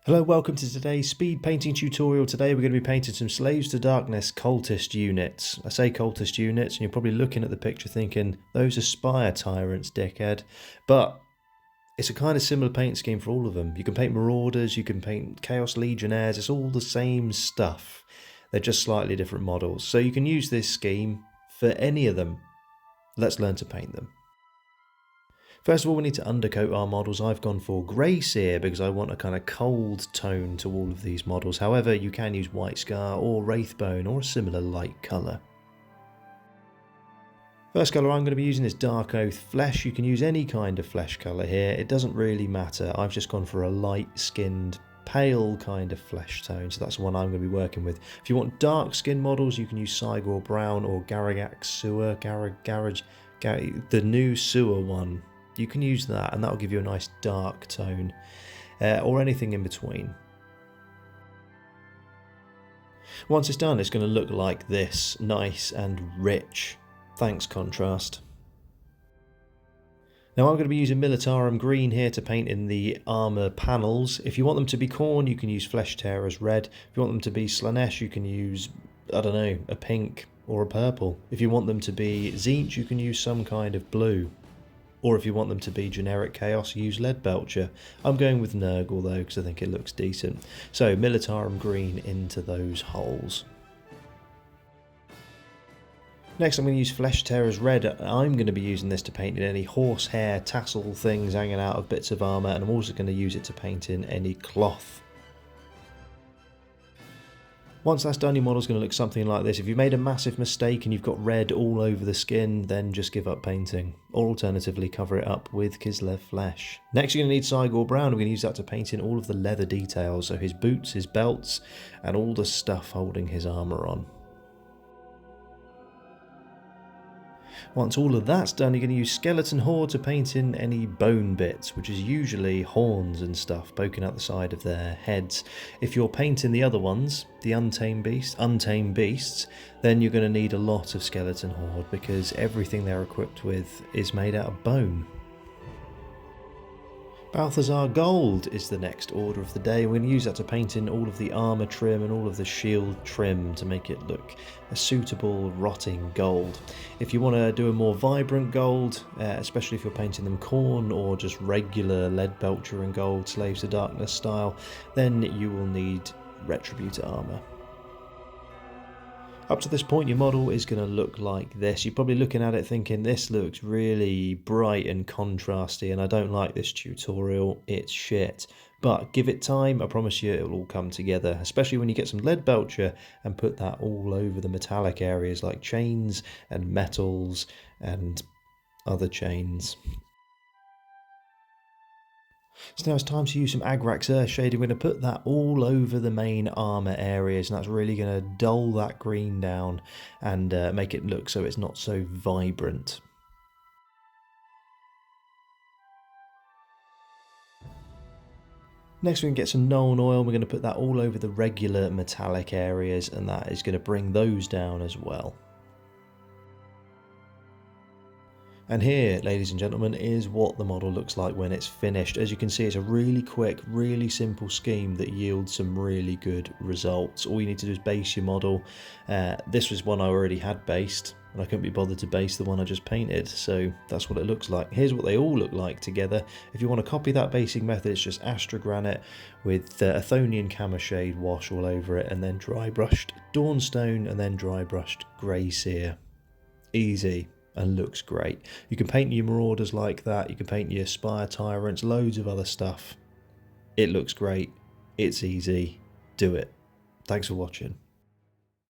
Hello, welcome to today's speed painting tutorial. Today we're going to be painting some Slaves to Darkness cultist units. I say cultist units and you're probably looking at the picture thinking, those are Spire Tyrants, dickhead. But it's a kind of similar paint scheme for all of them. You can paint Marauders, you can paint Chaos Legionnaires, it's all the same stuff. They're just slightly different models. So you can use this scheme for any of them. Let's learn to paint them. First of all, we need to undercoat our models. I've gone for grey sear because I want a kind of cold tone to all of these models. However, you can use white scar or wraithbone or a similar light colour. First colour I'm going to be using is Dark Oath Flesh. You can use any kind of flesh colour here. It doesn't really matter. I've just gone for a light skinned pale kind of flesh tone, so that's the one I'm going to be working with. If you want dark skin models, you can use Cygor Brown or Garagax Sewer, the new sewer one. You can use that and that'll give you a nice dark tone, or anything in between. Once it's done, it's going to look like this, nice and rich. Thanks, contrast. Now I'm going to be using Militarum Green here to paint in the armour panels. If you want them to be Khorne, you can use Flesh Tearers Red. If you want them to be Slanesh, you can use, I don't know, a pink or a purple. If you want them to be Tzeentch, you can use some kind of blue. Or if you want them to be generic Chaos, use Leadbelcher. I'm going with Nurgle though, because I think it looks decent. So Militarum Green into those holes. Next I'm going to use Flesh Tearers Red. I'm going to be using this to paint in any horsehair tassel things hanging out of bits of armour, and I'm also going to use it to paint in any cloth. Once that's done, your model's going to look something like this. If you've made a massive mistake and you've got red all over the skin, then just give up painting. Or alternatively, cover it up with Kislev Flesh. Next, you're going to need Cygor Brown. We're going to use that to paint in all of the leather details, so his boots, his belts, and all the stuff holding his armour on. Once all of that's done, you're going to use Skeleton Horde to paint in any bone bits, which is usually horns and stuff poking out the side of their heads. If you're painting the other ones, the untamed beasts, then you're going to need a lot of Skeleton Horde because everything they're equipped with is made out of bone. Balthazar Gold is the next order of the day. We're going to use that to paint in all of the armour trim and all of the shield trim to make it look a suitable rotting gold. If you want to do a more vibrant gold, especially if you're painting them Khorne or just regular Leadbelcher and gold Slaves to Darkness style, then you will need Retributor armour. Up to this point your model is going to look like this. You're probably looking at it thinking this looks really bright and contrasty and I don't like this tutorial, it's shit. But give it time, I promise you it will all come together, especially when you get some Leadbelcher and put that all over the metallic areas like chains and metals and other chains. So now it's time to use some Agrax Earth Shade. We're going to put that all over the main armour areas, and that's really going to dull that green down and make it look so it's not so vibrant. Next we can get some Nuln Oil. We're going to put that all over the regular metallic areas, and that is going to bring those down as well. And here, ladies and gentlemen, is what the model looks like when it's finished. As you can see, it's a really quick, really simple scheme that yields some really good results. All you need to do is base your model. This was one I already had based, and I couldn't be bothered to base the one I just painted, so that's what it looks like. Here's what they all look like together. If you want to copy that basing method, it's just Astra Granite with Athonian Camoshade wash all over it, and then dry brushed Dawnstone, and then dry brushed Grey Sear. Easy. And looks great. You can paint your Marauders like that, you can paint your Spire Tyrants, loads of other stuff. It looks great, it's easy, do it. Thanks for watching.